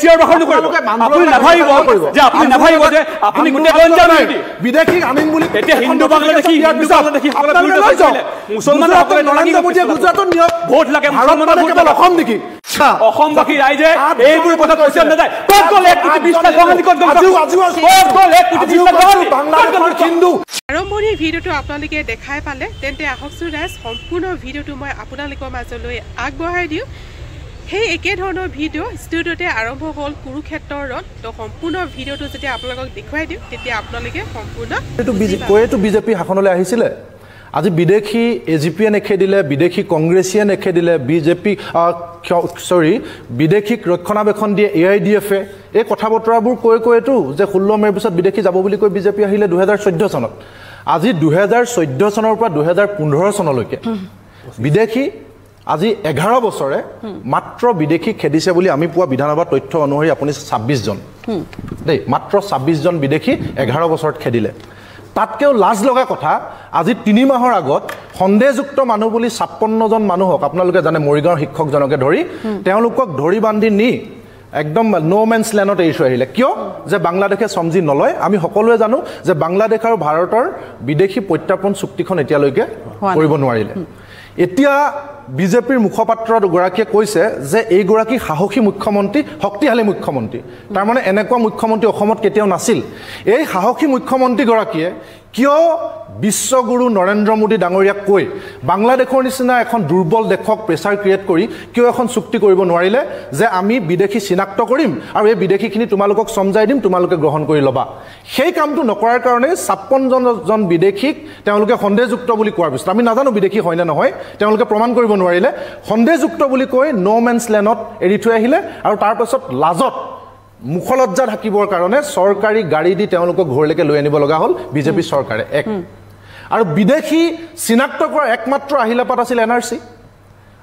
চিঞৰ বাখৰ নকৰিব আপুনি নাভাবিব যে আপুনি নাভাবিব যে আপুনি গোটেই গঞ্জাম বিদেশী আনিম বুলি এতিয়া হিন্দু বাংলাদেশী সকলে মুছলমানসকলে নৰেন্দ্ৰ মোদীয়ে গুজৰাটত নিয়ক ভোট লাগে মুছলমানৰ কেৱল অসম নেকি অসমবাসী ৰাইজে এইবোৰ কথা কৈছে নাযায় ক'ত গ'ল 1 কোটি 20 লাখ বাঙালী ক'ত গ'ল ক'ত গ'ল 1 কোটি 20 লাখ বাঙালী বাংলাদেশৰ হিন্দু আৰম্ভণিৰ ভিডিঅ'টো আপোনালোকে দেখাই পালে তেন্তে আহকচোন ৰাইজ সম্পূৰ্ণ ভিডিঅ'টো মই আপোনালোকৰ মাজলৈ আগবঢ়াই দিওঁ সেই একে ধৰণৰ ভিডিঅ' ষ্টুডিঅ'তে আৰম্ভ হ'ল কুৰুক্ষেত্ৰৰ ৰত তো সম্পূৰ্ণ ভিডিঅ'টো যেতিয়া আপোনালোকক দেখুৱাই দিওঁ তেতিয়া আপোনালোকে সম্পূৰ্ণ কৈয়েতো বিজেপি শাসনলৈ আহিছিলে আজি বিদেশী এজিপিয়ে নেখেদিলে বিদেশী কংগ্ৰেছীয়ে নেখেদিলে বিজেপি বিদেশীক ৰক্ষণাবেক্ষণ দিয়ে AIDF-এ এই কথা বতৰাবোৰ কৈতো যে 16 মে'ৰ পিছত বিদেশী যাব বুলি কৈ বিজেপি আহিলে 2014 চনত আজি 2014 চনৰ পৰা 2015 চনলৈকে বিদেশী আজি 11 বছৰে মাত্ৰ বিদেশী খেদিছে বুলি আমি পোৱা বিধানসভাৰ তথ্য অনুসৰি আপুনি 26 জন দেই মাত্ৰ 26 জন বিদেশী 11 বছৰত খেদিলে তাতকেও লাজ লগা কথা আজি 3 মাহৰ আগত সন্দেহযুক্ত মানুহ বুলি 56 জন মানুহক আপোনালোকে জানে মৰিগাঁওৰ শিক্ষকজনকে ধৰি তেওঁলোকক ধৰি বান্ধি নি একদম নো মেন্স ল্যান্ডত এৰি আহিলে কিয় যে বাংলাদেশে সমজি নলয় আমি সকলোৱে জানো যে বাংলাদেশ আৰু ভাৰতৰ বিদেশী প্ৰত্যাৰ্পণ চুক্তিখন এতিয়ালৈকে কৰিব নোৱাৰিলে এতিয়া বিজেপিৰ মুখপাত্ৰ গৰাকীয়ে কৈছে যে এই গৰাকী সাহসী মুখ্যমন্ত্ৰী শক্তিশালী মুখ্যমন্ত্ৰী তাৰ মানে এনেকুৱা মুখ্যমন্ত্ৰী অসমত কেতিয়াও নাছিল এই সাহসী মুখ্যমন্ত্ৰী গৰাকীয়ে কিয় বিশ্বগুৰু নৰেন্দ্ৰ মোদী ডাঙৰীয়াক কৈ বাংলাদেশৰ নিচিনা এখন দুৰ্বল দেশক প্ৰেছাৰ ক্ৰিয়েট কৰি কিয় এখন চুক্তি কৰিব নোৱাৰিলে যে আমি বিদেশী চিনাক্ত কৰিম আৰু এই বিদেশীখিনি তোমালোকক সমজাই দিম তোমালোকে গ্ৰহণ কৰি ল'বা সেই কামটো নকৰাৰ কাৰণে 56 জন বিদেশীক তেওঁলোকে সন্দেহযুক্ত বুলি কোৱাৰ পিছত আমি নাজানো বিদেশী হয় নে নহয় তেওঁলোকে প্ৰমাণ কৰিব নোৱাৰিলে সন্দেহযুক্ত বুলি কৈ নো মেন্স ল্যান্ডত এৰি থৈ আহিলে আৰু তাৰ পাছত লাজত মুখলজ্জা ঢাকিবৰ কাৰণে চৰকাৰী গাড়ী দি তেওঁলোকক ঘৰলৈকে লৈ আনিব লগা হ'ল বিজেপি চৰকাৰে এক আৰু বিদেশী চিনাক্ত কৰা একমাত্ৰ আহিলাপাত আছিল NRC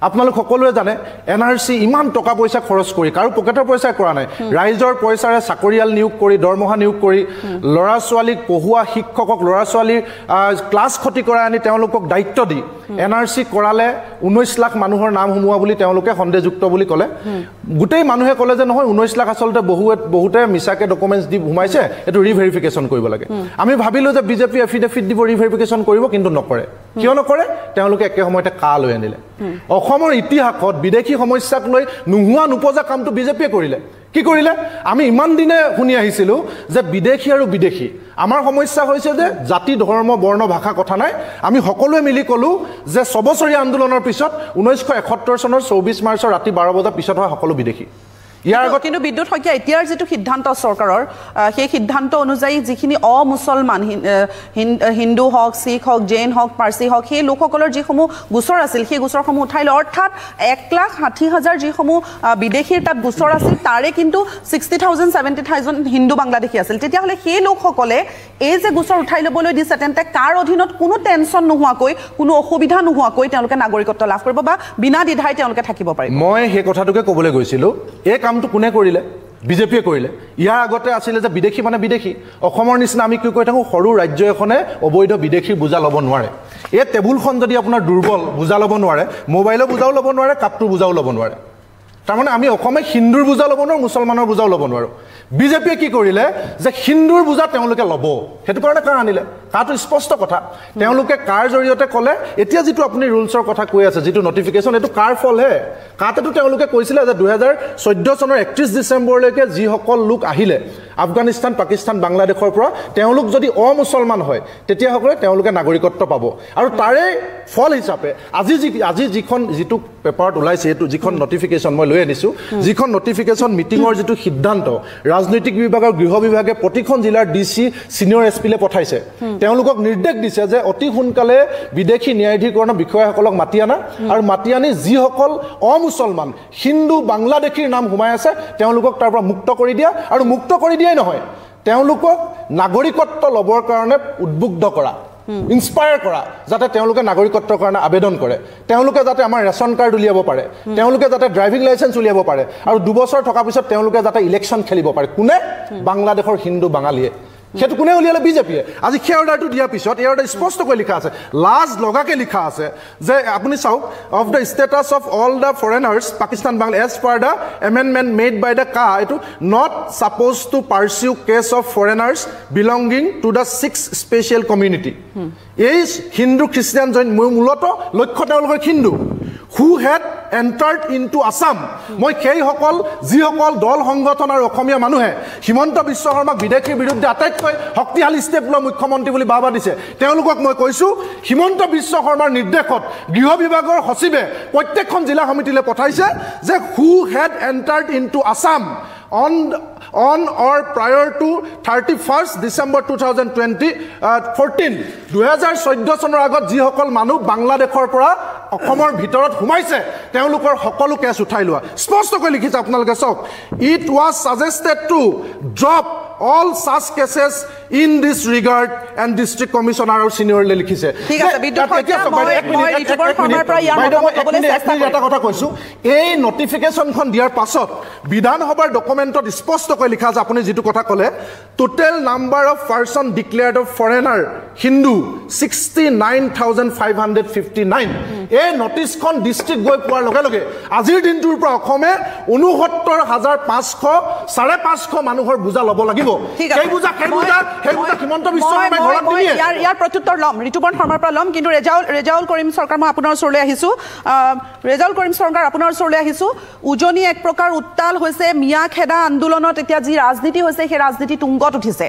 আপোনালোক সকলোৱে জানে NRC ইমান টকা পইচা খৰচ কৰি কাৰো পকেটৰ পইচা কৰা নাই ৰাইজৰ পইচাৰে চাকৰিয়াল নিয়োগ কৰি দৰমহা নিয়োগ কৰি লৰা ছোৱালীক পঢ়ুৱা শিক্ষকক লৰা ছোৱালীৰ ক্লাছ খতি কৰাই আনি তেওঁলোকক দায়িত্ব দি NRC কৰালে 19 লাখ মানুহৰ নাম হুমুৱা বুলি তেওঁলোকে সন্দেহযুক্ত বুলি ক'লে গোটেই মানুহে ক'লে যে নহয় 19 লাখ আসলতে বহুতে মিছাকে ডকুমেন্টছ দি হুমাইছে এটো ৰিভেৰিফিকেশন কৰিব লাগে আমি ভাবিলো যে বিজেপি এফিডেভিট দিব ৰিভেৰিফিকেশন কৰিব কিন্তু নকৰে কিয় নকৰে তেওঁলোকে একে সময়তে কা লৈ আনিলে অসমৰ ইতিহাসত বিদেশী সমস্যাক লৈ নুহুৱা নুপজা কামটো বিজেপিয়ে কৰিলে কি কৰিলে আমি ইমান দিনে শুনি আহিছিলো যে বিদেশী আৰু বিদেশী আমাৰ সমস্যা হৈছে যে জাতি ধৰ্ম বৰ্ণ ভাষা কথা নাই আমি সকলোৱে মিলি কলো যে সবছৰীয়া আন্দোলনৰ পিছত 1971 চনৰ 24 মাৰ্চৰ ৰাতি 12 বজাৰ পিছত হয় সকলো বিদেশী ইয়াৰ আগত কিন্তু বিদ্যুৎ শইকীয়া এতিয়াৰ যেটো সিদ্ধান্ত চৰকাৰৰ সেই সিদ্ধান্ত অনুযায়ী যিখিনি অমুছলমান হিন্দু হক শিখ হক জৈন হক পাৰ্সী হক সেই লোকসকলৰ যিসমূহ গোচৰ আছিল সেই গোচৰসমূহ উঠাই লয় অৰ্থাৎ 1,60,000 যিসমূহ বিদেশীৰ তাত গোচৰ আছিল তাৰে কিন্তু 60,000 70,000 হিন্দু বাংলাদেশী আছিল তেতিয়া হলে সেই লোকসকলে এই যে গোচৰ উঠাই লবলৈ দিছে তেন্তে কাৰ অধীনত কোনো টেনচন নোহোৱাকৈ কোনো অসুবিধা নোহোৱাকৈ তেওঁলোকে নাগৰিকত্ব লাভ কৰিব বা বিনা দ্বিধাই তেওঁলোকে থাকিব পাৰিব মই সেই কথাটোকে ক'বলৈ গৈছিলো কামটো কোনে কৰিলে বিজেপিয়ে কৰিলে ইয়াৰ আগতে আছিল যে বিদেশী মানে বিদেশী অসমৰ নিচিনা আমি কি কৈ থাকো সৰু ৰাজ্য এখনে অবৈধ বিদেশী বুজা ল'ব নোৱাৰে এই টেবুলখন যদি আপোনাৰ দুৰ্বল বুজা ল'ব নোৱাৰে মোবাইলৰ বুজাও ল'ব নোৱাৰে কাপটোৰ বুজাও ল'ব নোৱাৰে তাৰমানে আমি অসমে হিন্দুৰ বুজা ল'ব নোৱাৰো মুছলমানৰ বুজাও ল'ব নোৱাৰো বিজেপিয়ে কি কৰিলে যে হিন্দুৰ বুজা তেওঁলোকে ল'ব হেতু কাৰণে কাৰ আনিলে কাটো স্পষ্ট কথা তেওঁলোকে কাৰ জৰিয়তে ক'লে এতিয়া যেটো আপুনি ৰুলছৰ কথা কৈ আছে যেটো নটিফিকেশন এটো কাৰ ফল হে কাটেটো তেওঁলোকে কৈছিলে যে 2014 চনৰ 31 ডিসেম্বৰলৈকে যি সকল লোক আহিলে আফগানিস্তান পাকিস্তান বাংলাদেশৰ পৰা তেওঁলোক যদি অমুছলমান হয় তেতিয়া সকলে তেওঁলোকে নাগৰিকত্ব পাব আৰু তাৰে ফল হিচাপে আজি যিখন যেটো পেপাৰত ওলাইছে এটো যিখন নটিফিকেশন মই লৈ আনিছো যিখন নটিফিকেশন মিটিংৰ যেটো সিদ্ধান্ত ৰাজনৈতিক বিভাগৰ গৃহ বিভাগে প্ৰতিখন জিলাৰ ডিসি সিনিয়ৰ এসপিলে পঠাইছে তেওঁলোকক নিৰ্দেশ দিছে যে অতি সোনকালে বিদেশী ন্যায়াধিকৰণৰ বিষয়াসকলক মাতি আনা আৰু মাতি আনি যিসকল অমুছলমান হিন্দু বাংলাদেশীৰ নাম হুমাই আছে তেওঁলোকক তাৰ পৰা মুক্ত কৰি দিয়া আৰু মুক্ত কৰি দিয়াই নহয় তেওঁলোকক নাগৰিকত্ব লবৰ কাৰণে উদ্বুদ্ধ কৰা ইনস্পায়াৰ কৰা যাতে তেওঁলোকে নাগৰিকত্বৰ কাৰণে আবেদন কৰে তেওঁলোকে যাতে আমাৰ ৰেশন কাৰ্ড উলিয়াব পাৰে তেওঁলোকে যাতে ড্ৰাইভিং লাইসেন্স উলিয়াব পাৰে আৰু 2 বছৰ থকা পিছত তেওঁলোকে যাতে ইলেকশন খেলিব পাৰে কোনে বাংলাদেশৰ হিন্দু বাঙালীয়ে সেইটো কোনে উলিয়ালে বিজেপিয়ে আজি সেই অৰ্ডাৰটো দিয়াৰ পিছত এই অৰ্ডাৰ স্পষ্টকৈ লিখা আছে লাজ লগাকে লিখা আছে যে আপুনি চাওক of the status of all the foreigners Pakistan Bangla as per the amendment made by the CAA এইটো not suppose to pursue case of foreigners belonging to the 6 special community এই হিন্দু খ্ৰীষ্টিয়ান জৈন মূলতঃ লক্ষ্য তেওঁলোকৰ Hindu who had entered into Assam মই সেইসকল যিসকল দল সংগঠন আৰু অসমীয়া মানুহে হিমন্ত বিশ্ব শৰ্মাক বিদেশীৰ বিৰুদ্ধে আটাইতকৈ শক্তিশালী ষ্টেপ লোৱা মুখ্যমন্ত্ৰী বুলি বাবা দিছে তেওঁলোকক মই কৈছোঁ হিমন্ত বিশ্ব শৰ্মাৰ নিৰ্দেশত গৃহ বিভাগৰ সচিবে প্ৰত্যেকখন জিলা সমিতিলৈ পঠাইছে যে who had entered into Assam on or prior to 31st December 2014 2014 চনৰ আগত যিসকল মানুহ বাংলাদেশৰ পৰা অসমৰ ভিতৰত সোমাইছে তেওঁলোকৰ সকলো কেছ উঠাই লোৱা স্পষ্টকৈ লিখিছে আপোনালোকে চাওক it was suggested to drop all such cases in this regard and district commissioner আৰু seniorly লিখিছে ঠিক আছে বিদ্যুৎ মই ঋতুপৰ্ণ শৰ্মাৰ পৰা ইয়াৰ মতামত ক'বলৈ চেষ্টা কৰিম এটা কথা কৈছো এই নটিফিকেশনখন দিয়াৰ পাছত বিধানসভাৰ ডকুমেন্টত স্পষ্টকৈ লিখা আছে আপুনি যেটো কথা ক'লে total number of person declared of foreigner Hindu 69559 এই নটিছখন ডিস্ট্ৰিক্ট গৈ পোৱাৰ লগে লগে আজিৰ দিনটোৰ পৰা অসমে 69500 550 মানুহৰ বুজা ল'ব লাগিব সেই বুজা হিমন্ত বিশ্ব শৰ্মাই ঘৰত নিয়ে ইয়াৰ প্ৰত্যুত্তৰ লম ঋতুপৰ্ণ শৰ্মাৰ পৰা লম কিন্তু ৰেজাউল কৰিম চৰকাৰ মই আপোনাৰ ওচৰলৈ আহিছোঁ ৰেজাউল কৰিম চৰকাৰ আপোনাৰ ওচৰলৈ আহিছোঁ উজনি এক প্ৰকাৰ উত্তাল হৈছে মিয়া খেদা আন্দোলনত এতিয়া যি ৰাজনীতি হৈছে সেই ৰাজনীতি তুংগত উঠিছে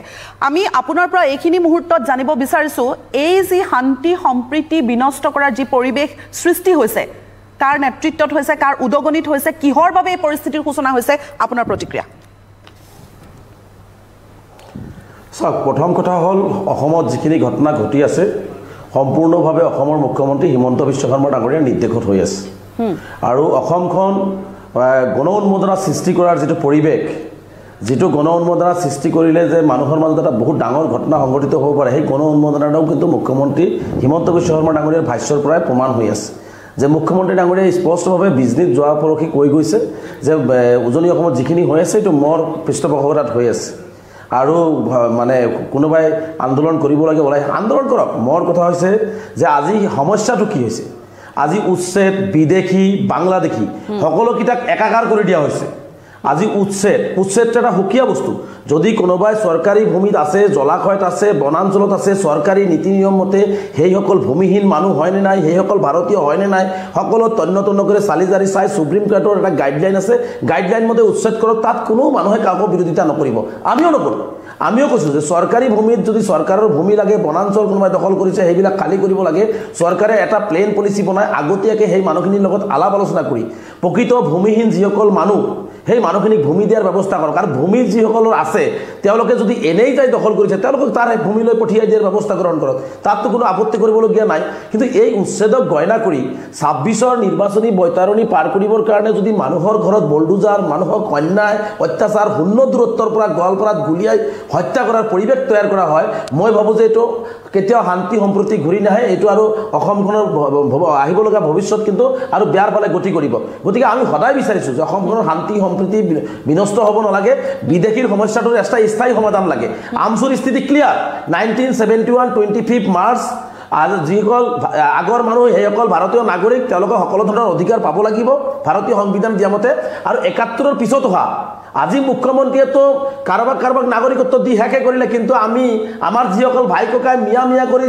আমি আপোনাৰ পৰা এইখিনি মুহূৰ্তত জানিব বিচাৰিছোঁ এই যি শান্তি সম্প্ৰীতি বিনষ্ট কৰাৰ যি পৰিৱেশ সৃষ্টি হৈছে কাৰ নেতৃত্বত হৈছে কাৰ উদগনিত হৈছে কিহৰ বাবে এই পৰিস্থিতিৰ সূচনা হৈছে আপোনাৰ প্ৰতিক্ৰিয়া চাওক প্ৰথম কথা হ'ল অসমত যিখিনি ঘটনা ঘটি আছে সম্পূৰ্ণভাৱে অসমৰ মুখ্যমন্ত্ৰী হিমন্ত বিশ্ব শৰ্মা ডাঙৰীয়াৰ নিৰ্দেশত হৈ আছে আৰু অসমখন গণ উন্মোদনা সৃষ্টি কৰাৰ যিটো পৰিৱেশ যেটো গণ উন্মোদনা সৃষ্টি কৰিলে যে মানুহৰ মাজত এটা বহুত ডাঙৰ ঘটনা সংঘটিত হ'ব পাৰে সেই গণ উন্মোদনাটাও কিন্তু মুখ্যমন্ত্ৰী হিমন্ত বিশ্ব শৰ্মা ডাঙৰীয়াৰ ভাষ্যৰ পৰাই প্ৰমাণ হৈ আছে যে মুখ্যমন্ত্ৰী ডাঙৰীয়াই স্পষ্টভাৱে বিজনেছ যোৱা পৰখি কৈ গৈছে যে উজনি অসমত যিখিনি হৈ আছে এইটো মোৰ পৃষ্ঠপোষকতাত হৈ আছে আৰু মানে কোনোবাই আন্দোলন কৰিব লাগে ওলাই আন্দোলন কৰক মোৰ কথা হৈছে যে আজি সমস্যাটো কি হৈছে আজি উচ্ছেদ বিদেশী বাংলাদেশী সকলোকিটাক একাকাৰ কৰি দিয়া হৈছে আজি উচ্ছেদটো এটা হুকিয়া বস্তু যদি কোনোবাই সরকারি ভূমিত আছে জলাশয়ত আছে বনাঞ্চলত আছে সরকারি নীতি নিয়ম মতে সেইসকল ভূমিহীন মানুহ হয় নে নাই সেইসকল ভাৰতীয় হয় নে নাই সকলো তন্ন কৰি চালি জাৰি চাই সুপ্ৰিম কোৰ্টৰ এটা গাইডলাইন আছে গাইডলাইন মতে উচ্ছেদ কৰক তাত কোনো মানুহে কাকো বিৰোধিতা নকৰিব আমিও কৈছো যে সৰকাৰি ভূমিত যদি সৰকাৰেৰ ভূমি লাগে বনাঞ্চল কোনোবাই দখল কৰিছে সেইবিলাক খালি কৰিব লাগে সৰকাৰে এটা প্লেন পলিসি বনাই আগতীয়াকৈ সেই মানুহখিনিৰ লগত আলাপ আলোচনা কৰি প্ৰকৃত ভূমিহীন যিসকল মানুহ সেই মানুহখিনিক ভূমি দিয়াৰ ব্যৱস্থা কৰক আৰু ভূমি যিসকলৰ আছে তেওঁলোকে যদি এনেই যাই দখল কৰিছে তেওঁলোকক তাৰ ভূমিলৈ পঠিয়াই দিয়াৰ ব্যৱস্থা গ্ৰহণ কৰক তাততো কোনো আপত্তি কৰিবলগীয়া নাই কিন্তু এই উচ্ছেদক গয়না কৰি 26ৰ নিৰ্বাচনী বৈতাৰণি পাৰ কৰিবৰ কাৰণে যদি মানুহৰ ঘৰত বলডুজাৰ মানুহক অন্যায় অত্যাচাৰ শূন্য দূৰত্বৰ পৰা গোৱালপাৰাত গুলিয়াই হত্যা কৰাৰ পৰিৱেশ তৈয়াৰ কৰা হয় মই ভাবো যে এইটো কেতিয়াও শান্তি সম্প্ৰীতি ঘূৰি নাহে এইটো আৰু অসমখনৰ আহিব লগা ভৱিষ্যত কিন্তু আৰু বেয়াৰ ফালে গতি কৰিব গতিকে আমি সদায় বিচাৰিছো যে অসমখনৰ শান্তি সম্প্ৰীতি বিনষ্ট হ'ব নালাগে বিদেশীৰ সমস্যাটোৰ এটা স্থায়ী সমাধান লাগে আমচুৰ স্থিতি ক্লিয়াৰ 1971 25 মাৰ্চ আজ যিসকল আগৰ মানুহ সেইসকল ভাৰতীয় নাগৰিক তেওঁলোকে সকলো ধৰণৰ অধিকাৰ পাব লাগিব ভাৰতীয় সংবিধান দিয়া মতে আৰু 71ৰ পিছত হোৱা আজি মুখ্যমন্ত্ৰীয়ে তো কাৰোবাক নাগৰিকত্ব দি হেকে কৰিলে কিন্তু আমি আমাৰ যিসকল ভাই ককাই মিয়া কৰি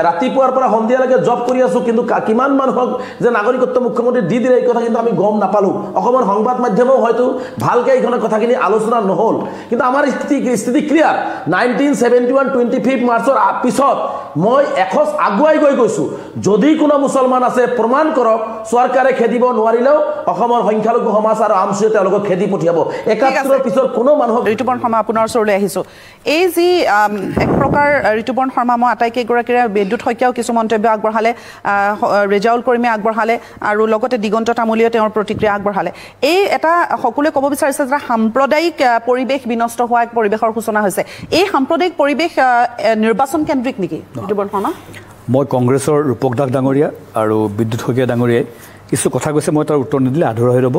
ৰাতিপুৱাৰ পৰা সন্ধিয়ালৈকে জব কৰি আছো কিন্তু কিমান মানুহক যে নাগৰিকত্ব মুখ্যমন্ত্ৰী দি দিলে এই কথা কিন্তু আমি গম নাপালো অসমৰ সংবাদ মাধ্যমেও হয়তো ভালকে এইখনৰ কথাখিনি আলোচনা নহল কিন্তু আমাৰ স্থিতি ক্লিয়াৰ 1971 25 মাৰ্চৰ পিছত মই এখজ আগুৱাই গৈ গৈছো যদি কোনো মুছলমান আছে প্ৰমাণ কৰক চৰকাৰে খেদিব নোৱাৰিলেও অসমৰ সংখ্যালঘু সমাজ আৰু আমচুৱে তেওঁলোকক খেদি পঠিয়াব 71ৰ পিছত কোনো মানুহ ঋতুপৰ্ণ শৰ্মা আপোনাৰ ওচৰলৈ আহিছো এই যি এক প্ৰকাৰ ঋতুপৰ্ণ শৰ্মা মই আটাইকেইগৰাকীৰে বিদ্যুৎ শইকীয়াও কিছু মন্তব্য আগবঢ়ালে ৰেজাউল কৰিমে আগবঢ়ালে আৰু লগতে দিগন্ত তামুলীয়ে তেওঁৰ প্ৰতিক্ৰিয়া আগবঢ়ালে এই এটা সকলোৱে ক'ব বিচাৰিছে যে সাম্প্ৰদায়িক পৰিৱেশ বিনষ্ট হোৱা এক পৰিৱেশৰ সূচনা হৈছে এই সাম্প্ৰদায়িক পৰিৱেশ নিৰ্বাচন কেন্দ্ৰিক নেকি ঋতুপৰ্ণ শৰ্মা মই কংগ্ৰেছৰ ৰূপক দাস ডাঙৰীয়া আৰু বিদ্যুৎ শইকীয়া ডাঙৰীয়াই কিছু কথা কৈছে মই তাৰ উত্তৰ নিদিলে আধৰুৱা হৈ ৰ'ব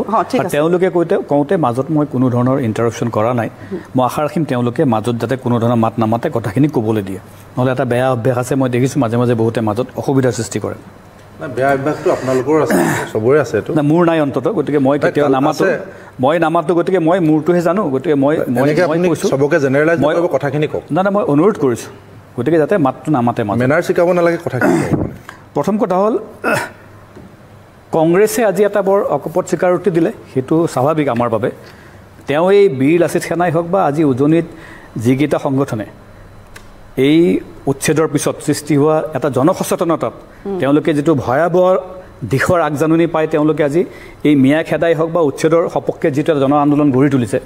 তেওঁলোকে কওঁতে মাজত মই কোনো ধৰণৰ ইণ্টাৰাপশ্যন কৰা নাই মই আশা ৰাখিম তেওঁলোকে মাজত যাতে কোনো ধৰণৰ মাত নামাতে কথাখিনি ক'বলৈ দিয়ে নহ'লে এটা বেয়া অভ্যাস আছে মই দেখিছোঁ মাজে মাজে বহুতে মাজত অসুবিধাৰ সৃষ্টি কৰে বেয়া অভ্যাসটো আপোনালোকৰ আছে চবৰে আছে এইটো মোৰ নাই অন্তত গতিকে মই কেতিয়াও নামাতো গতিকে মই মোৰটোহে জানো গতিকে মই কৈছোঁ চবকে জেনেৰেলাইজ কৰিব কথাখিনি কওক না মই অনুৰোধ কৰিছোঁ গতিকে যাতে মাতটো নামাতে মেনাৰ শিকাব নালাগে কথাখিনি প্ৰথম কথা হ'ল কংগ্ৰেছে আজি এটা বৰ অকপট স্বীকাৰোক্তি দিলে সেইটো স্বাভাৱিক আমাৰ বাবে তেওঁ এই বীৰ লাচিত সেনাই হওক বা আজি উজনিত যিকেইটা সংগঠনে এই উচ্ছেদৰ পিছত সৃষ্টি হোৱা এটা জনসচেতনতাত তেওঁলোকে যিটো ভয়াৱহ দিশৰ আগজাননী পায় তেওঁলোকে আজি এই মিয়া খেদাই হওক বা উচ্ছেদৰ সপক্ষে যিটো এটা জন আন্দোলন গঢ়ি তুলিছে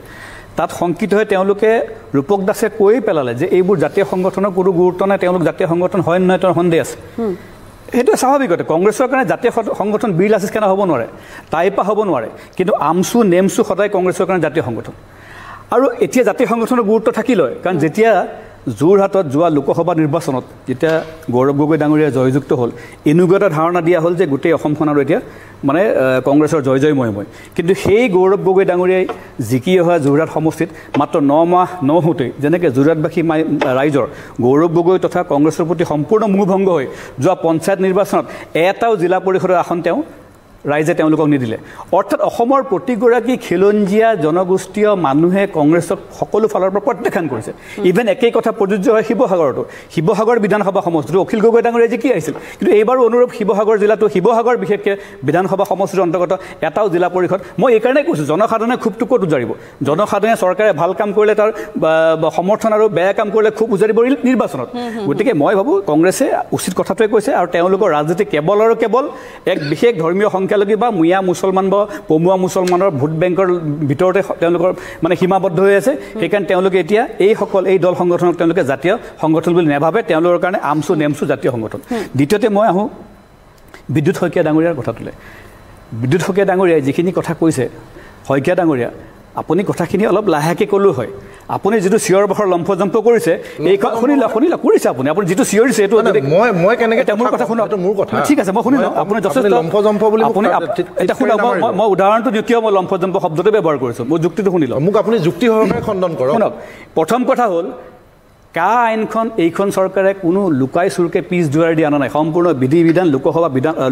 তাত শংকিত হৈ তেওঁলোকে ৰূপক দাসে কৈ পেলালে যে এইবোৰ জাতীয় সংগঠনৰ কোনো গুৰুত্ব নাই তেওঁলোক জাতীয় সংগঠন হয় নহয় তেওঁৰ সন্দেহ আছে সেইটো স্বাভাৱিকতে কংগ্ৰেছৰ কাৰণে জাতীয় সংগঠন বীৰ লাচিত সেনা হ'ব নোৱাৰে টাইপা হ'ব নোৱাৰে কিন্তু আমচু নেমচু সদায় কংগ্ৰেছৰ কাৰণে জাতীয় সংগঠন আৰু এতিয়া জাতীয় সংগঠনৰ গুৰুত্ব থাকিলই কাৰণ যেতিয়া যোৰহাটত যোৱা লোকসভা নিৰ্বাচনত যেতিয়া গৌৰৱ গগৈ ডাঙৰীয়া জয়যুক্ত হ'ল এনেকুৱা এটা ধাৰণা দিয়া হ'ল যে গোটেই অসমখন আৰু এতিয়া মানে কংগ্ৰেছৰ জয়ময় কিন্তু সেই গৌৰৱ গগৈ ডাঙৰীয়াই জিকি অহা যোৰহাট সমষ্টিত মাত্ৰ 9 মাহ নহওঁতেই যেনেকৈ যোৰহাটবাসী ৰাইজৰ গৌৰৱ গগৈ তথা কংগ্ৰেছৰ প্ৰতি সম্পূৰ্ণ মোহভংগ হৈ যোৱা পঞ্চায়ত নিৰ্বাচনত এটাও জিলা পৰিষদৰ আসন তেওঁ ৰাইজে তেওঁলোকক নিদিলে অৰ্থাৎ অসমৰ প্ৰতিগৰাকী খিলঞ্জীয়া জনগোষ্ঠীয় মানুহে কংগ্ৰেছক সকলো ফালৰ পৰা প্ৰত্যাখ্যান কৰিছে ইভেন একেই কথা প্ৰযোজ্য হয় শিৱসাগৰ বিধানসভা সমষ্টিটো অখিল গগৈ ডাঙৰীয়া জিকি আহিছিল কিন্তু এইবাৰো অনুৰূপ শিৱসাগৰ জিলাটো শিৱসাগৰ বিশেষকৈ বিধানসভা সমষ্টিৰ অন্তৰ্গত এটাও জিলা পৰিষদ মই এইকাৰণে কৈছোঁ জনসাধাৰণে ক্ষোভটো ক'ত উজাৰিব জনসাধাৰণে চৰকাৰে ভাল কাম কৰিলে তাৰ সমৰ্থন আৰু বেয়া কাম কৰিলে ক্ষোভ উজাৰিব নিৰ্বাচনত গতিকে মই ভাবোঁ কংগ্ৰেছে উচিত কথাটোৱে কৈছে আৰু তেওঁলোকৰ ৰাজনীতি কেৱল আৰু কেৱল এক বিশেষ ধৰ্মীয় সংখ্যালঘু বা মুয়া মুছলমান বা পমুৱা মুছলমানৰ ভোট বেংকৰ ভিতৰতে তেওঁলোকৰ মানে সীমাবদ্ধ হৈ আছে সেইকাৰণে তেওঁলোকে এতিয়া এই দল সংগঠনক তেওঁলোকে জাতীয় সংগঠন বুলি নাভাবে তেওঁলোকৰ কাৰণে আমচু নেমচু জাতীয় সংগঠন দ্বিতীয়তে মই আহোঁ বিদ্যুৎ শইকীয়া ডাঙৰীয়াৰ কথাটোলৈ বিদ্যুৎ শইকীয়া ডাঙৰীয়াই যিখিনি কথা কৈছে শইকীয়া ডাঙৰীয়া আপুনি কথাখিনি অলপ লাহেকৈ ক'লেও হয় আপুনি যিটো চিঞৰ বাখৰ লম্ফজম্প কৰিছে এই শুনিলা কৰিছে আপুনি যিটো চিঞৰিছে এইটো মই কেনেকৈ মোৰ কথা শুনক মোৰ কথা ঠিক আছে মই শুনিলোঁ আপুনি যথেষ্ট লম্ফজম্প বুলি আপুনি এতিয়া শুনক মই উদাহৰণটো দ্বিতীয় মই লম্ফজম্প শব্দটো ব্যৱহাৰ কৰিছোঁ মই যুক্তিটো শুনিলোঁ মোক আপুনি যুক্তি সহকাৰে খণ্ডন কৰক শুনক প্ৰথম কথা হ'ল কা আইনখন এইখন চৰকাৰে কোনো লুকাই চুৰকে পিছ দুৱাৰ দি অনা নাই সম্পূৰ্ণ বিধি বিধান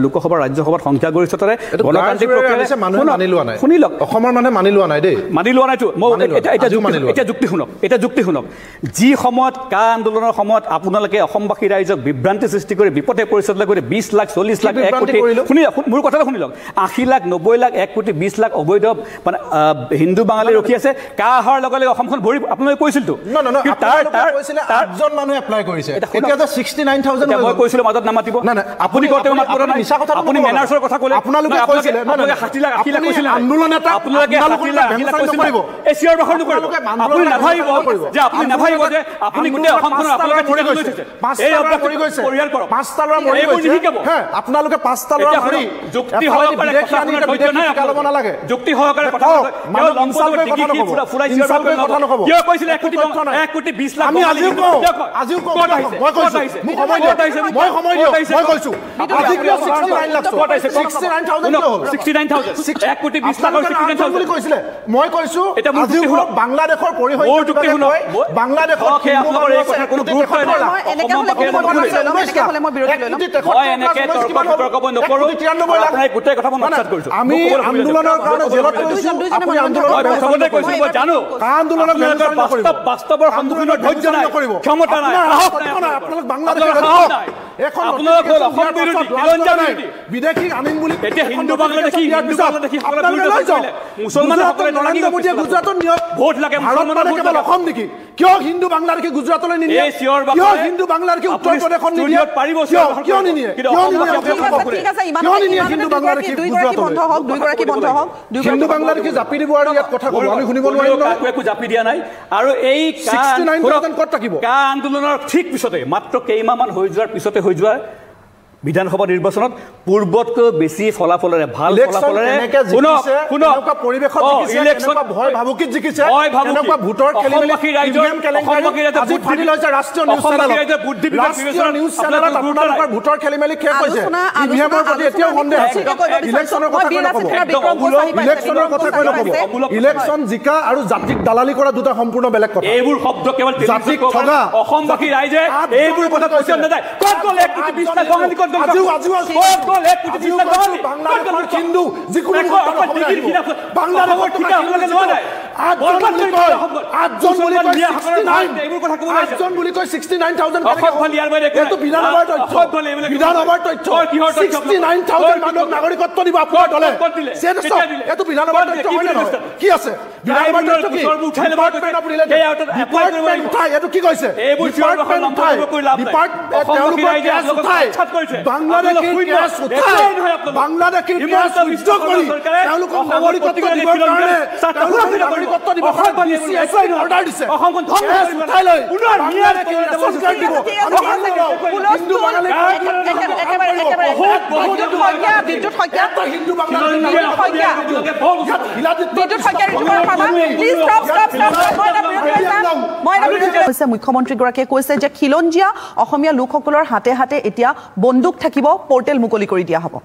লোকসভা ৰাজ্যসভাত সংখ্যাগৰিষ্ঠতাৰে গণতান্ত্ৰিক প্ৰক্ৰিয়াৰে শুনি লওক অসমৰ মানুহে মানি লোৱা নাই দেই মানি লোৱা নাইতো মই এতিয়া যুক্তি শুনক যি সময়ত কা আন্দোলনৰ সময়ত আপোনালোকে অসমবাসী ৰাইজক বিভ্ৰান্তি সৃষ্টি কৰি বিপথে পৰিচালনা কৰি 20 লাখ 40 লাখ 1 কোটি শুনি মোৰ কথাটো শুনি লওক 80 লাখ 90 লাখ 1 কোটি 20 লাখ অবৈধ মানে হিন্দু বাঙালী ৰখি আছে কা অহাৰ লগে লগে অসমখন ভৰি আপোনালোকে কৈছিলতো তাৰ 8জন মানুহে এপ্লাই কৰিছে এতিয়া যে 69000 মই কৈছিলো মাজত নামাতিব আপুনি কতে মাতিব না আপুনি মেনাৰ্ছৰ কথা ক'লে আপোনালোকে কৈছিলে 60 লাখ 80 লাখ কৈছিলে আন্দোলন এটা আপোনালোকে 60 লাখ কৈছিলে এছিয়াৰ বাখৰ নকৰিব আপুনি নাভাবিব যে আপুনি গোটেই অসমখনৰ আপোনালোকে ধৰি গৈছে এই অভ্যাস কৰি গৈছে পৰিহাৰ কৰক 5টা ল'ৰা মৰি গৈছে হে আপোনালোকে 5টা ল'ৰা মৰি যুক্তি সহকাৰে কথা ধৈৰ্য নাই আপোনালোকে নালাগে যুক্তি সহকাৰে কথা কেৱল লম্পৰ ডিগি ফুৰাই চিঞৰ কথা নকব কিয় কৈছিলে 1 কোটি 20 লাখ আজিও ক'ত আহিছে মই কৈছো মোক সময় দিয়ক মই কৈছো আজি কিয় 69 লাখ ক'ত আহিছে 69000 1 কোটি 20 লাখ 69000 বুলি কৈছিলে মই কৈছো আজি বাংলাদেশৰ পৰিহৰি বাংলাদেশৰ আপোনালোকৰ এই কথা কোনো গুৰুত্ব নাই এনেকে হলে মই বিৰোধী লৈ লম মই এনেকে তৰ্ক নকৰো আপোনাক গোটেই কথা মই নকচাত কৰিছো আমি আন্দোলনৰ কাৰণে জেলত গৈছো আপুনি আন্দোলনৰ প্ৰথমতে কৈছো মই জানো আন্দোলনৰ বাস্তৱৰ সন্মুখীনৰ ধৈৰ্য নাই ক্ষমতা নাই আপোনালোক বাংলাদেশৰ এখন আপোনালোক হ'ল অসম বিৰোধী বিদেশী আনিম বুলি এতিয়া হিন্দু বাংলাদেশী মুছলমানসকলে নৰেন্দ্ৰ মোদীয়ে গুজৰাটত নিয়ক ভোট লাগে কেৱল অসম নেকি কিয় হিন্দু বাংলাদেশী গুজৰাটলৈ নিনিয়ে কিয় হিন্দু বাংলাদেশী উত্তৰ প্ৰদেশত নিনিয়ে পাৰিব কিয় নিনিয়ে হিন্দু বাংলাদেশী হিন্দু বাংলাদেশী জাপি দিব আৰু ইয়াত কথা ক'ব আমি শুনিব নোৱাৰিম একো জাপি দিয়া নাই আৰু এই 69000 ক'ত থাকিব কা আন্দোলনৰ ঠিক পিছতে মাত্ৰ কেইমাহমান হৈ যোৱাৰ পিছতে হৈ যোৱা বিধানসভা নিৰ্বাচনত পূৰ্বতকৈ বেছি ফলাফলেৰে ভাল ফলাফলেৰে পৰিৱেশত ইলেকশ্যন ভয় ভাবুকিত জিকিছে ভোটৰ ভোটৰ খেলি মেলি শেষ হৈছে ইভিএমৰ প্ৰতি এতিয়াও সন্দেহ আছে ইলেকশ্যনৰ কথা কৈ নক'ব ইলেকশ্যনৰ কথা কৈ নক'ব ইলেকশ্যন জিকা আৰু জাতিক দালালি কৰা দুটা সম্পূৰ্ণ বেলেগ কথা এইবোৰ শব্দ কেৱল জাতিক ঠগা অসমবাসী ৰাইজে এইবোৰ কথা কৈছে নাযায় ক'ত গ'ল 1 কোটি 20 লাখ বঙালী ক'ত গ'ল ক'ত গ'ল 1 কোটি 20 লাখ বঙালী বাংলাদেশৰ হিন্দু যিকোনো বাংলাদেশৰ ঠিকা হ'বলে নোৱা নাই 8জন বুলি কয় 69000 এইটো বিধানসভাৰ তথ্য বিধানসভাৰ তথ্য 69000 মানুহক নাগৰিকত্ব দিব আপোনাৰ দলে এইটো বিধানসভাৰ তথ্য হয় নহয় কি আছে বিধানসভাৰ তথ্য কি এইটো কি কৈছে বাংলাদেশীৰ গ্যাস উদ্যোগ কৰি তেওঁলোকক নাগৰিকত্ব দিবৰ কাৰণে নাগৰিকত্ব দিব অৰ্ডাৰ দিছে মুখ্যমন্ত্ৰীগৰাকীয়ে কৈছে যে খিলঞ্জীয়া অসমীয়া লোকসকলৰ হাতে হাতে এতিয়া বন্দুক থাকিব পোৰ্টেল মুকলি কৰি দিয়া হ'ব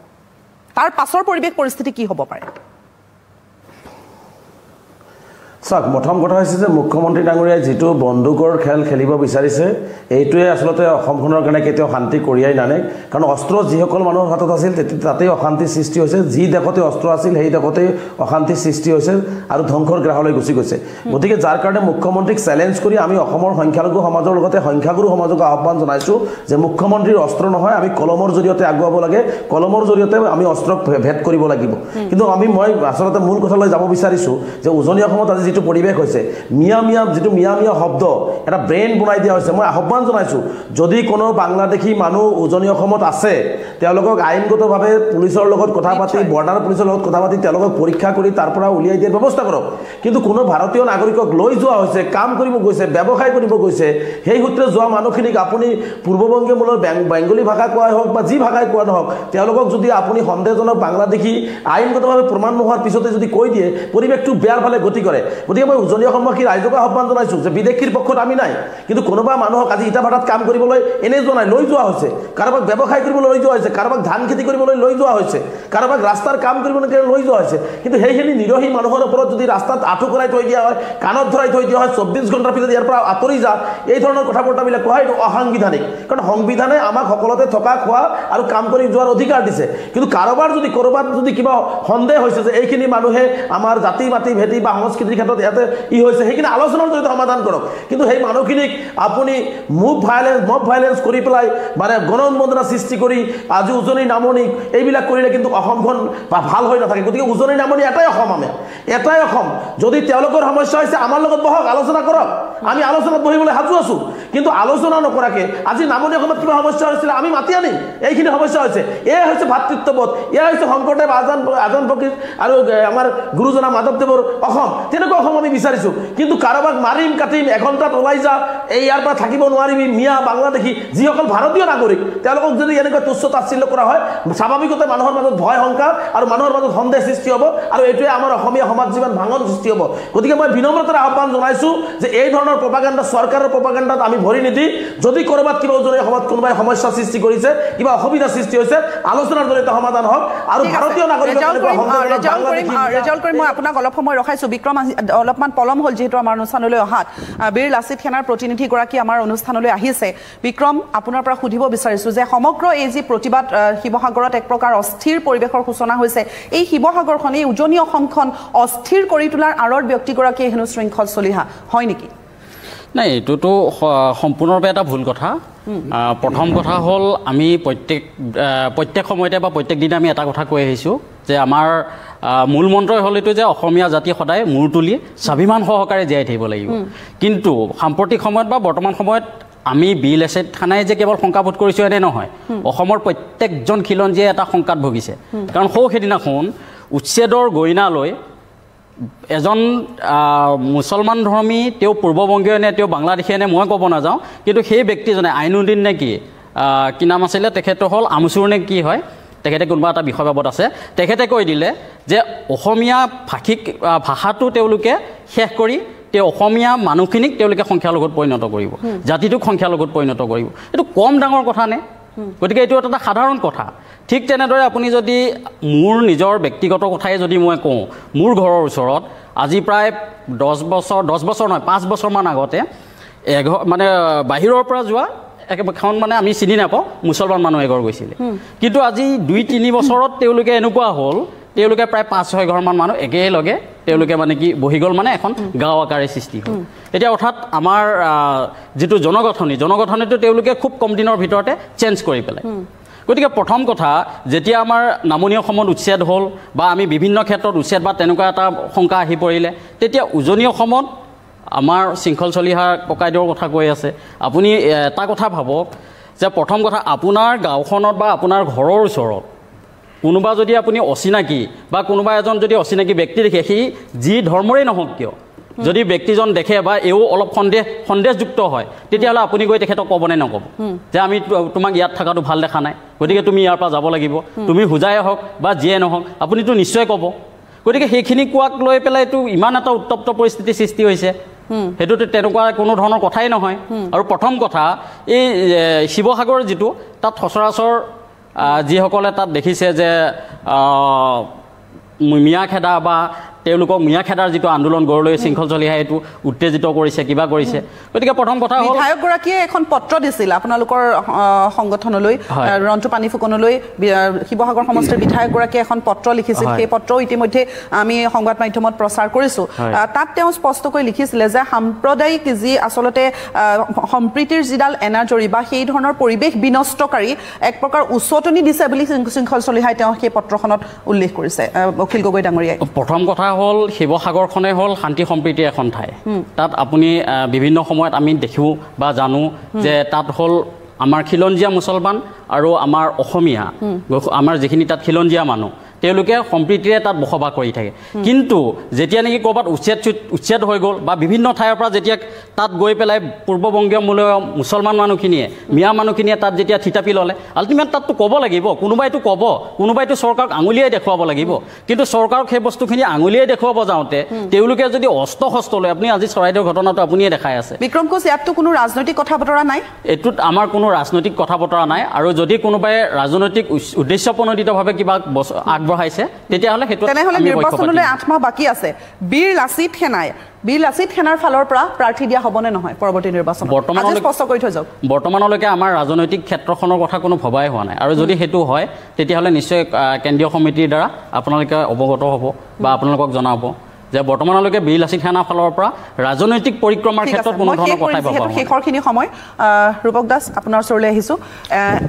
তাৰ পাছৰ পৰিৱেশ পৰিস্থিতি কি হ'ব পাৰে চাওক প্ৰথম কথা হৈছে যে মুখ্যমন্ত্ৰী ডাঙৰীয়াই যিটো বন্দুকৰ খেল খেলিব বিচাৰিছে এইটোৱে আচলতে অসমখনৰ কাৰণে কেতিয়াও শান্তি কঢ়িয়াই নানে কাৰণ অস্ত্ৰ যিসকল মানুহৰ হাতত আছিল তাতেই অশান্তিৰ সৃষ্টি হৈছে যি দেশতে অস্ত্ৰ আছিল সেই দেশতে অশান্তিৰ সৃষ্টি হৈছে আৰু ধ্বংসৰ গ্ৰাহলৈ গুচি গৈছে গতিকে যাৰ কাৰণে মুখ্যমন্ত্ৰীক চেলেঞ্জ কৰি আমি অসমৰ সংখ্যালঘু সমাজৰ লগতে সংখ্যাগুৰু সমাজক আহ্বান জনাইছোঁ যে মুখ্যমন্ত্ৰীৰ অস্ত্ৰ নহয় আমি কলমৰ জৰিয়তে আগুৱাব লাগে কলমৰ জৰিয়তে আমি অস্ত্ৰক ভেদ কৰিব লাগিব কিন্তু মই আচলতে মূল কথালৈ যাব বিচাৰিছোঁ যে উজনি অসমত আজি যিটো পৰিৱেশ হৈছে মিয়া যিটো মিয়া শব্দ এটা ব্ৰেইন বনাই দিয়া হৈছে মই আহ্বান জনাইছোঁ যদি কোনো বাংলাদেশী মানুহ উজনি অসমত আছে তেওঁলোকক আইনগতভাৱে পুলিচৰ লগত কথা পাতি বৰ্ডাৰ পুলিচৰ লগত কথা পাতি তেওঁলোকক পৰীক্ষা কৰি তাৰ পৰা উলিয়াই দিয়াৰ ব্যৱস্থা কৰক কিন্তু কোনো ভাৰতীয় নাগৰিকক লৈ যোৱা হৈছে কাম কৰিব গৈছে ব্যৱসায় কৰিব গৈছে সেই সূত্ৰে যোৱা মানুহখিনিক আপুনি পূৰ্ববংগীয় মূলৰ বেংগলী ভাষা কোৱাই হওক বা যি ভাষাই কোৱা নহওক তেওঁলোকক যদি আপুনি সন্দেহজনক বাংলাদেশী আইনগতভাৱে প্ৰমাণ নোহোৱাৰ পিছতে যদি কৈ দিয়ে পৰিৱেশটো বেয়াৰ ফালে গতি কৰে গতিকে মই উজনি অসমবাসীৰ ৰাইজক আহ্বান জনাইছোঁ যে বিদেশীৰ পক্ষত আমি নাই কিন্তু কোনোবা মানুহক আজি ইটাভাটাত কাম কৰিবলৈ এনে জনাই লৈ যোৱা হৈছে কাৰোবাক ব্যৱসায় কৰিবলৈ লৈ যোৱা হৈছে কাৰোবাক ধান খেতি কৰিবলৈ লৈ যোৱা হৈছে কাৰোবাক ৰাস্তাৰ কাম কৰিবলৈ লৈ যোৱা হৈছে কিন্তু সেইখিনি নিৰহী মানুহৰ ওপৰত যদি ৰাস্তাত আঁঠু কৰাই থৈ দিয়া হয় কাণত ধৰাই থৈ দিয়া হয় 24 ঘণ্টাৰ পিছত ইয়াৰ পৰা আঁতৰি যা এই ধৰণৰ কথা বতৰাবিলাক কোৱা এইটো অসাংবিধানিক কাৰণ সংবিধানে আমাক সকলোতে থকা খোৱা আৰু কাম কৰি যোৱাৰ অধিকাৰ দিছে কিন্তু কাৰোবাৰ যদি ক'ৰবাত যদি কিবা সন্দেহ হৈছে যে এইখিনি মানুহে আমাৰ জাতি মাতি ভেটি বা সংস্কৃতিৰ ক্ষেত্ৰত ইয়াতে হৈছে সেইখিনি আলোচনাৰ জৰিয়তে সমাধান কৰক কিন্তু সেই মানুহখিনিক আপুনি মব ভাইলেন্স কৰি পেলাই মানে গণউন্মোদনা সৃষ্টি কৰি আজি উজনি নামনি এইবিলাক কৰিলে কিন্তু অসমখন ভাল হৈ নাথাকে গতিকে উজনি নামনি এটাই অসম এটাই অসম যদি তেওঁলোকৰ সমস্যা হৈছে আমাৰ লগত বহক আলোচনা কৰক আমি আলোচনাত বহিবলৈ সাজু আছোঁ কিন্তু আলোচনা নকৰাকৈ আজি নামনি অসমত কিবা সমস্যা হৈছিলে আমি মাতি আনিম এইখিনি সমস্যা হৈছে এয়া হৈছে ভাতৃত্ববোধ এয়া হৈছে শংকৰদেৱ আজান ফকীৰ আৰু আমাৰ গুৰুজনা মাধৱদেৱৰ অসম তেনেকুৱা অসম আমি বিচাৰিছোঁ কিন্তু কাৰোবাক মাৰিম কাটিম এঘণ্টাত ওলাই যা এই ইয়াৰ পৰা থাকিব নোৱাৰিবি মিয়া বাংলাদেশী যিসকল ভাৰতীয় নাগৰিক তেওঁলোকক যদি এনেকৈ তুচ্ছ তাচ্ছিল্য কৰা হয় স্বাভাৱিকতে মানুহৰ মাজত ভয় শংকা আৰু মানুহৰ মাজত সন্দেহ সৃষ্টি হ'ব আৰু এইটোৱে আমাৰ অসমীয়া সমাজ জীৱন ভাঙন সৃষ্টি হ'ব গতিকে মই বিনম্ৰতাৰে আহ্বান জনাইছোঁ যে এই ধৰণৰ প্ৰপাগাণ্ডা চৰকাৰৰ প্ৰপাগাণ্ডাত আমি ভৰি নিদি যদি ক'ৰবাত কিবা উজনি অসমত কোনোবাই সমস্যা সৃষ্টি কৰিছে কিবা অসুবিধা সৃষ্টি হৈছে আলোচনাৰ জৰিয়তে সমাধান হওক আৰু ভাৰতীয় নাগৰিক মই আপোনাক অলপ সময় ৰখাইছোঁ বিক্ৰম অলপমান পলম হ'ল যিহেতু আমাৰ অনুষ্ঠানলৈ অহাত বীৰ লাচিত সেনাৰ প্ৰতিনিধিগৰাকী আমাৰ অনুষ্ঠানলৈ আহিছে বিক্ৰম আপোনাৰ পৰা সুধিব বিচাৰিছোঁ যে সমগ্ৰ এই যি প্ৰতিবাদ শিৱসাগৰত এক প্ৰকাৰ অস্থিৰ পৰিৱেশৰ সূচনা হৈছে এই শিৱসাগৰখন এই উজনি অসমখন অস্থিৰ কৰি তোলাৰ আঁৰত ব্যক্তিগৰাকীয়ে হেনো শৃংখল চলিহা হয় নেকি নাই এইটোতো সম্পূৰ্ণৰূপে এটা ভুল কথা প্ৰথম কথা হ'ল আমি প্ৰত্যেক সময়তে বা প্ৰত্যেক দিনে আমি এটা কথা কৈ আহিছোঁ যে আমাৰ মূল মন্ত্ৰই হ'ল এইটো যে অসমীয়া জাতি সদায় মূৰ তুলি স্বাভিমান সহকাৰে জীয়াই থাকিব লাগিব কিন্তু সাম্প্ৰতিক সময়ত বা বৰ্তমান সময়ত আমি বীৰ লাচিত সেনাই যে কেৱল শংকাবোধ কৰিছোঁ এনে নহয় অসমৰ প্ৰত্যেকজন খিলঞ্জীয়ে এটা শংকাত ভুগিছে কাৰণ সেইদিনাখন উচ্ছেদৰ গইনা লৈ এজন মুছলমান ধৰ্মী তেওঁ পূৰ্ববংগীয় নে তেওঁ বাংলাদেশীয় নে মই ক'ব নাযাওঁ কিন্তু সেই ব্যক্তিজনে আইনুদ্দিন নে কি কি নাম আছিলে তেখেতৰ হ'ল আমচুৰ নে কি হয় তেখেতে কোনোবা এটা বিষয় বাবদ আছে তেখেতে কৈ দিলে যে অসমীয়া ভাষাটো তেওঁলোকে শেষ কৰি তেওঁ অসমীয়া মানুহখিনিক তেওঁলোকে সংখ্যালঘুত পৰিণত কৰিব জাতিটোক সংখ্যালঘুত পৰিণত কৰিব এইটো কম ডাঙৰ কথা নে গতিকে এইটো এটা সাধাৰণ কথা ঠিক তেনেদৰে আপুনি যদি মোৰ নিজৰ ব্যক্তিগত কথাই যদি মই কওঁ মোৰ ঘৰৰ ওচৰত আজি প্ৰায় 10 বছৰ নহয় 5 বছৰমান আগতে মানে বাহিৰৰ পৰা যোৱা এখন মানে আমি চিনি নাপাওঁ মুছলমান মানুহ এঘৰ গৈছিলে কিন্তু আজি 2-3 বছৰত তেওঁলোকে এনেকুৱা হ'ল তেওঁলোকে প্ৰায় 5-6 ঘৰমান মানুহ একেলগে তেওঁলোকে মানে কি বহি গ'ল মানে এখন গাঁও আকাৰে সৃষ্টি হ'ল এতিয়া অৰ্থাৎ আমাৰ যিটো জনগঠনিটো তেওঁলোকে খুব কম দিনৰ ভিতৰতে চেঞ্জ কৰি পেলাই গতিকে প্ৰথম কথা যেতিয়া আমাৰ নামনি অসমত উচ্ছেদ হ'ল বা আমি বিভিন্ন ক্ষেত্ৰত উচ্ছেদ বা তেনেকুৱা এটা শংকা আহি পৰিলে তেতিয়া উজনি অসমত আমাৰ শৃংখল চলিহা ককাইদেউৰ কথা কৈ আছে আপুনি এটা কথা ভাবক যে প্ৰথম কথা আপোনাৰ গাঁওখনত বা আপোনাৰ ঘৰৰ ওচৰত কোনোবা যদি আপুনি অচিনাকি বা কোনোবা এজন যদি অচিনাকি ব্যক্তি দেখে সি যি ধৰ্মৰেই নহওক কিয় যদি ব্যক্তিজন দেখে বা এও অলপ সন্দেহযুক্ত হয় তেতিয়াহ'লে আপুনি গৈ তেখেতক ক'বনে নক'ব যে আমি তোমাক ইয়াত থকাটো ভাল দেখা নাই গতিকে তুমি ইয়াৰ পৰা যাব লাগিব তুমি হোজাই হওক বা যিয়ে নহওক আপুনিতো নিশ্চয় ক'ব গতিকে সেইখিনি কোৱাক লৈ পেলাই এইটো ইমান এটা উত্তপ্ত পৰিস্থিতিৰ সৃষ্টি হৈছে সেইটোতো তেনেকুৱা কোনো ধৰণৰ কথাই নহয় আৰু প্ৰথম কথা এই শিৱসাগৰ যিটো তাত সচৰাচৰ যিসকলে তাত দেখিছে যে মিয়াখেদা বা তেওঁলোকক মিয়াখেদাৰ যিটো আন্দোলন গঢ় লৈ শৃংখল চলিহাই এইটো উত্তেজিত কৰিছে কিবা কৰিছে গতিকে প্ৰথম কথা হ'ল বিধায়কগৰাকীয়ে এখন পত্ৰ দিছিল আপোনালোকৰ সংগঠনলৈ ৰন্টু পানী ফুকনলৈ শিৱসাগৰ সমষ্টিৰ বিধায়কগৰাকীয়ে এখন পত্ৰ লিখিছিল সেই পত্ৰ ইতিমধ্যে আমি সংবাদ মাধ্যমত প্ৰচাৰ কৰিছোঁ তাত তেওঁ স্পষ্টকৈ লিখিছিলে যে সাম্প্ৰদায়িক যি আচলতে সম্প্ৰীতিৰ যিডাল এনাজৰি বা সেই ধৰণৰ পৰিৱেশ বিনষ্টকাৰী এক প্ৰকাৰ উচতনি দিছে বুলি শৃংখল চলিহাই তেওঁ সেই পত্ৰখনত উল্লেখ কৰিছে অখিল গগৈ ডাঙৰীয়াই প্ৰথম কথা হ'ল শিৱসাগৰখনে হ'ল শান্তি সম্প্ৰীতিৰ এখন ঠাই তাত আপুনি বিভিন্ন সময়ত আমি দেখোঁ বা জানো যে তাত হ'ল আমাৰ খিলঞ্জীয়া মুছলমান আৰু আমাৰ অসমীয়া আমাৰ যিখিনি তাত খিলঞ্জীয়া মানুহ তেওঁলোকে সম্প্ৰীতিৰে তাত বসবাস কৰি থাকে কিন্তু যেতিয়া নেকি ক'ৰবাত উচ্ছেদ হৈ গ'ল বা বিভিন্ন ঠাইৰ পৰা যেতিয়া তাত গৈ পেলাই পূৰ্ববংগীয় মূলীয় মুছলমান মানুহখিনিয়ে মিয়া মানুহখিনিয়ে তাত যেতিয়া থিতাপি ল'লে আল্টিমেট তাততো ক'ব লাগিব কোনোবাইতো ক'ব কোনোবাইতো চৰকাৰক আঙুলিয়াই দেখুৱাব লাগিব কিন্তু চৰকাৰক সেই বস্তুখিনি আঙুলিয়াই দেখুৱাব যাওঁতে তেওঁলোকে যদি অস্ত্ৰ শস্ত্ৰ লয় আপুনি আজি চৰাইদেউৰ ঘটনাটো আপুনিয়ে দেখাই আছে বিক্ৰম কোচ ইয়াততো কোনো ৰাজনৈতিক কথা বতৰা নাই এইটোত আমাৰ কোনো ৰাজনৈতিক কথা বতৰা নাই আৰু যদি কোনোবাই ৰাজনৈতিক উদ্দেশ্যপ্ৰণোদিতভাৱে কিবা আগবঢ়াইছে তেতিয়াহ'লে সেইটো তেনেহ'লে নিৰ্বাচনলৈ 8 মাহ বাকী আছে বীৰ লাচিত সেনাৰ ফালৰ পৰা প্ৰাৰ্থী দিয়া হ'বনে নহয় পৰৱৰ্তী নিৰ্বাচনত স্পষ্ট কৰি থৈ যাওক বৰ্তমানলৈকে আমাৰ ৰাজনৈতিক ক্ষেত্ৰখনৰ কথা কোনো ভবাই হোৱা নাই আৰু যদি সেইটো হয় তেতিয়াহ'লে নিশ্চয় কেন্দ্ৰীয় সমিতিৰ দ্বাৰা আপোনালোকে অৱগত হ'ব বা আপোনালোকক জনাব যে বৰ্তমানলৈকে বীৰ লাচিত সেনাৰ ফালৰ পৰা ৰাজনৈতিক পৰিক্ৰমাৰ ক্ষেত্ৰত কোনো ধৰণৰ কথাই ভবা হোৱা নাই শেষৰখিনি সময় ৰূপক দাস আপোনাৰ ওচৰলৈ আহিছোঁ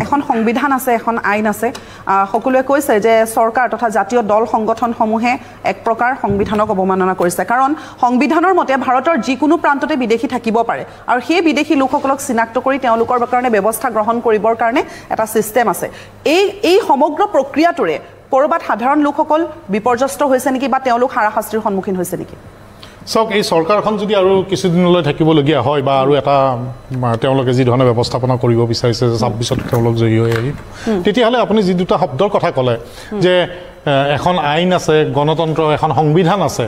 এখন সংবিধান আছে এখন আইন আছে সকলোৱে কৈছে যে চৰকাৰ তথা জাতীয় দল সংগঠনসমূহে এক প্ৰকাৰ সংবিধানক অৱমাননা কৰিছে কাৰণ সংবিধানৰ মতে ভাৰতৰ যিকোনো প্ৰান্ততে বিদেশী থাকিব পাৰে আৰু সেই বিদেশী লোকসকলক চিনাক্ত কৰি তেওঁলোকৰ কাৰণে ব্যৱস্থা গ্ৰহণ কৰিবৰ কাৰণে এটা ছিষ্টেম আছে এই সমগ্ৰ প্ৰক্ৰিয়াটোৰে কৰবাত সাধাৰণ লোকসকল বিপৰ্যস্ত হৈছে নেকি বা তেওঁলোক হাৰাশাস্তিৰ সন্মুখীন হৈছে নেকি চাওক এই চৰকাৰখন যদি আৰু কিছুদিনলৈ থাকিবলগীয়া হয় বা আৰু এটা তেওঁলোকে যি ধৰণে ব্যৱস্থাপনা কৰিব বিচাৰিছে যে 26ত তেওঁলোক জয়ী হৈ আহিব তেতিয়াহ'লে আপুনি যি দুটা শব্দৰ কথা ক'লে যে এখন আইন আছে গণতন্ত্ৰ এখন সংবিধান আছে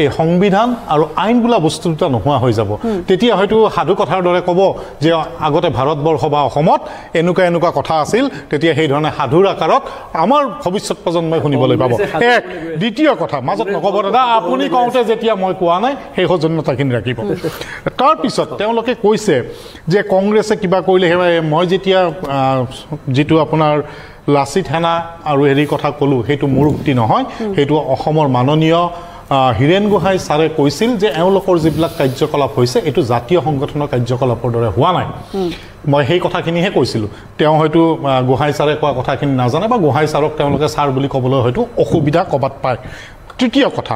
এই সংবিধান আৰু আইন বোলা বস্তু দুটা নোহোৱা হৈ যাব তেতিয়া হয়তো সাধু কথাৰ দৰে ক'ব যে আগতে ভাৰতবৰ্ষ বা অসমত এনেকুৱা কথা আছিল তেতিয়া সেই ধৰণে সাধুৰ আকাৰত আমাৰ ভৱিষ্যত প্ৰজন্মই শুনিবলৈ পাব এক দ্বিতীয় কথা মাজত নক'ব দাদা আপুনি কওঁতে যেতিয়া মই কোৱা নাই সেই সৌজন্যতাখিনি ৰাখিব তাৰপিছত তেওঁলোকে কৈছে যে কংগ্ৰেছে কিবা কৰিলে মই যেতিয়া যিটো আপোনাৰ লাচিত সেনা আৰু হেৰিৰ কথা ক'লোঁ সেইটো মোৰ উক্তি নহয় সেইটো অসমৰ মাননীয় হীৰেণ গোহাঁই ছাৰে কৈছিল যে এওঁলোকৰ যিবিলাক কাৰ্যকলাপ হৈছে এইটো জাতীয় সংগঠনৰ কাৰ্যকলাপৰ দৰে হোৱা নাই মই সেই কথাখিনিহে কৈছিলোঁ তেওঁ হয়তো গোহাঁই ছাৰে কোৱা কথাখিনি নাজানে বা গোহাঁই ছাৰক তেওঁলোকে ছাৰ বুলি ক'বলৈ হয়তো অসুবিধা ক'ৰবাত পায় তৃতীয় কথা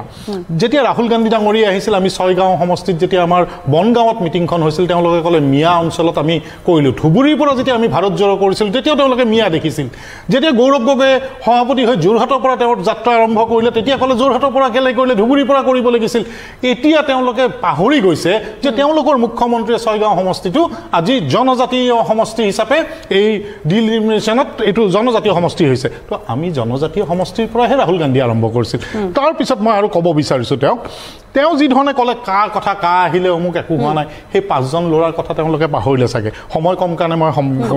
যেতিয়া ৰাহুল গান্ধী ডাঙৰীয়া আহিছিল আমি ছয়গাঁও সমষ্টিত যেতিয়া আমাৰ বনগাঁৱত মিটিংখন হৈছিল তেওঁলোকে ক'লে মিয়া অঞ্চলত আমি কৰিলোঁ ধুবুৰীৰ পৰা যেতিয়া আমি ভাৰত জোৰো কৰিছিলোঁ তেতিয়াও তেওঁলোকে মিয়া দেখিছিল যেতিয়া গৌৰৱ গগৈয়ে সভাপতি হৈ যোৰহাটৰ পৰা তেওঁৰ যাত্ৰা আৰম্ভ কৰিলে তেতিয়া ক'লে যোৰহাটৰ পৰা কেলে কৰিলে ধুবুৰীৰ পৰা কৰিব লাগিছিল এতিয়া তেওঁলোকে পাহৰি গৈছে যে তেওঁলোকৰ মুখ্যমন্ত্ৰীয়ে ছয়গাঁও সমষ্টিটো আজি জনজাতীয় সমষ্টি হিচাপে এই ডিলিমিনেশ্যনত এইটো জনজাতীয় সমষ্টি হৈছে তো আমি জনজাতীয় সমষ্টিৰ পৰাহে ৰাহুল গান্ধী আৰম্ভ কৰিছিল তাৰপিছত মই আৰু ক'ব বিচাৰিছোঁ তেওঁ যি ধৰণে ক'লে কাৰ কথা কা আহিলে অমুক একো হোৱা নাই সেই 5জন ল'ৰাৰ কথা তেওঁলোকে পাহৰিলে চাগে সময় কম কাৰণে মই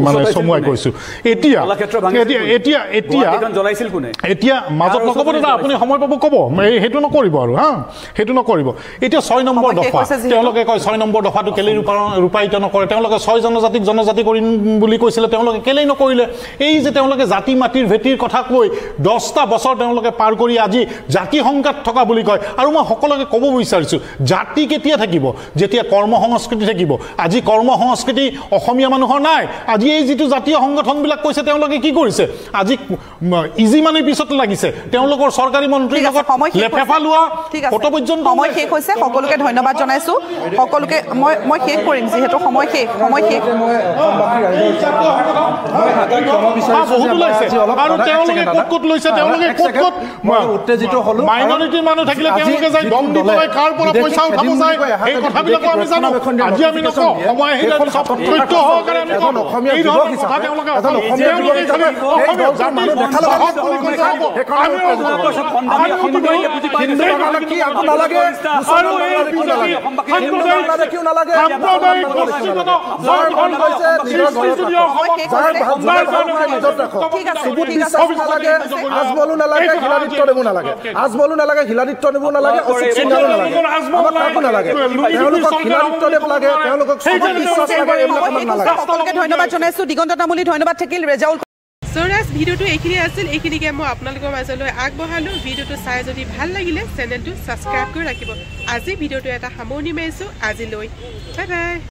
মানে চমুৱাই কৈছোঁ এতিয়া মাজত নক'ব দাদা আপুনি সময় পাব ক'ব সেইটো নকৰিব আৰু হা সেইটো নকৰিব এতিয়া 6 নম্বৰ দফা তেওঁলোকে কয় 6 নম্বৰ দফাটো কেলেই ৰূপায়িত নকৰে তেওঁলোকে 6 জনজাতিক জনজাতি কৰিম বুলি কৈছিলে তেওঁলোকে কেলেই নকৰিলে এই যে তেওঁলোকে জাতি মাটিৰ ভেটিৰ কথা কৈ 10টা বছৰ তেওঁলোকে পাৰ কৰি আজি জাতি সংঘাত থকা বুলি কয় আৰু মই সকলোকে ক'ব বিচাৰিছোঁ জাতি কেতিয়া থাকিব যেতিয়া কৰ্ম সংস্কৃতি থাকিব আজি কৰ্ম সংস্কৃতি অসমীয়া মানুহৰ নাই আজি এই যিটো জাতীয় সংগঠনবিলাক কৈছে তেওঁলোকে কি কৰিছে আজি ইজি মানিৰ পিছত লাগিছে তেওঁলোকৰ চৰকাৰী মন্ত্ৰীৰ লগত লেফেফা লোৱা ফটো পৰ্যন্ত সময় শেষ হৈছে সকলোকে ধন্যবাদ জনাইছোঁ সকলোকে মই শেষ কৰিম যিহেতু সময় শেষ আৰু তেওঁলোকে ক'ত লৈছে তেওঁলোকে ক'ত উত্তেজিত হ'লো মাইনৰিটিৰ মানুহ থাকিলে তেওঁলোকে যায় গম দিব লাগে কাৰ পৰা পইচা উঠাব যায় এই কথাবিলাকো আমি জানো আজি আমি নকওঁ সময় আহিলে চব তথ্য সহকাৰে আমি কওঁ এই ধৰণৰ কথা তেওঁলোকে আজমলো নালাগে শিলাদিত্য দেবো নালাগে আজমলো নালাগে শিলাদিত্য দেবো নালাগে অচিত সিংহালো নালাগে আমাক কাকো নালাগে তেওঁলোকক শিলাদিত্য দেব লাগে তেওঁলোকক বিশ্বাস লাগে এইবিলাক আমাক নালাগে সকলোকে ধন্যবাদ জনাইছোঁ দিগন্ত তামুলী ধন্যবাদ থাকিল ৰেজাউল সৌৰাজ ভিডিঅ'টো এইখিনি আছিল এইখিনিকে মই আপোনালোকৰ মাজলৈ আগবঢ়ালোঁ ভিডিঅ'টো চাই যদি ভাল লাগিলে চেনেলটো ছাবস্ক্ৰাইব কৰি ৰাখিব আজি ভিডিঅ'টো এটা সামৰণি মাৰিছোঁ আজিলৈ বাই বাই